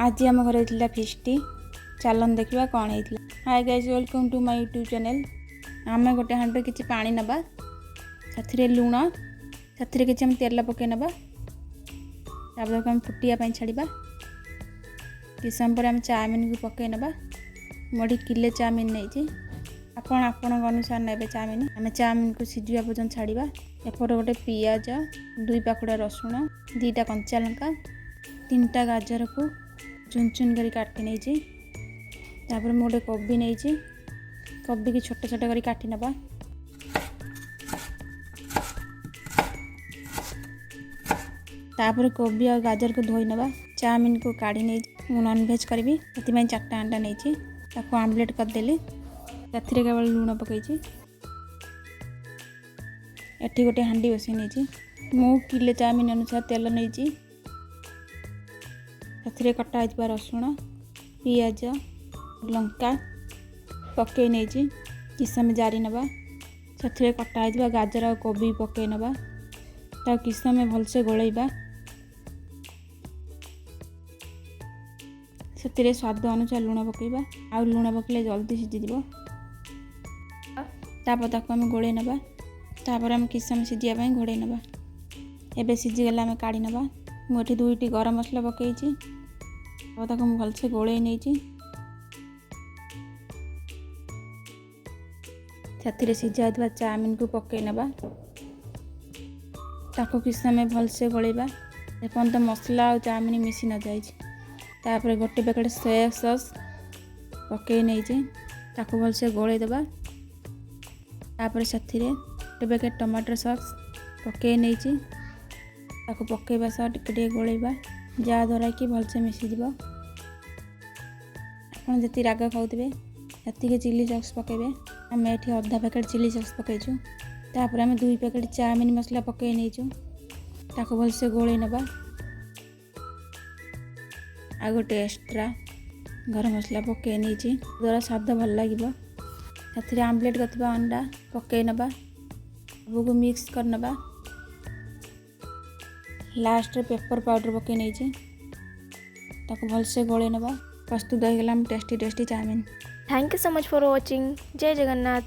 आज आम घर होता फिस्टी चलन देखा कौन होता। Hi guys, welcome to my YouTube channel. आम गोटे हांडे किसी पानी नवा से लुण से किसी तेल पकई नवा फुटिया छाड़ा कि समय पर आम चाउमिन को पकई नवा। मोटी किले चाउमिन नहीं आपण अनुसार ने चाउमिन आम चाउमिन को सीझा पर्यटन छाड़ा। एपटे गोटे पियाज 2 पाखुड़ा रसुण 2टा कंचा लंका 3टा गाजर को चुन चुन कर काटी नहीं। तापर मैं गोटे कोबी नहीं कोबी की छोट छोट कर काटी नवा। तापर कोबी और गाजर को धोई नवा। चाउमिन को काढ़ी नहीं मु नॉनवेज करी से 4टा अंडा नहीं आमलेट करदेली केवल लुण पकई। एटी गोटे हांडी बसई नहीं मु किले चाउमिन अनुसार तेल नहीं कटा हुआ रसुण पियाज लंका पकई नहीं कि समय जारी नवा। से कटा हुआ गाजर और कोबी पकई नवा कि समय भलसे गोलैबा। से स्वाद अनुसार लुण पकईबा आ लुण पकईले जल्दी सीझीज। तापर आम गोले नवा। तापर आम कि समय सीझापी घोड़े नवा। एबे सीझीगला आम काढ़ी नवा। मुझे 2टी गरम मसला पकई भलसे गोले नहीं से सीझा चाउमिन को पकई नवा। कि समय भलसे गोलैबा एपर्यंत मसला और चाउमिन मिसी न जाए। गोटे पैकेट सोया सॉस पकई नहीं भलसे गोलैदेबा। से गोटे पैकेट टमाटो सॉस पकई नहीं पकईबा सह टे गोलैबा जहाँद्वारा कि भलसे मिसीज। आप जी राग खाऊे से चिली सॉस पकईबे। आम ये अधा पैकेट चिली सॉस पकईचु। तापर आम 2 पैकेट चाउमिन मसला पकई नहीं भलसे गोले नवा। आ गोटे एक्स्ट्रा गरम मसला पकई नहीं द्वारा स्वाद भल लगे। से आमलेट करथिबा अंडा पकई नवा सबको मिक्स कर नवा। लास्ट रे पेपर पाउडर पकई नहीं भलसे गोले नवा। प्रस्तुत हो गला tasty tasty chowmein. Thank you so much for watching. जय जगन्नाथ।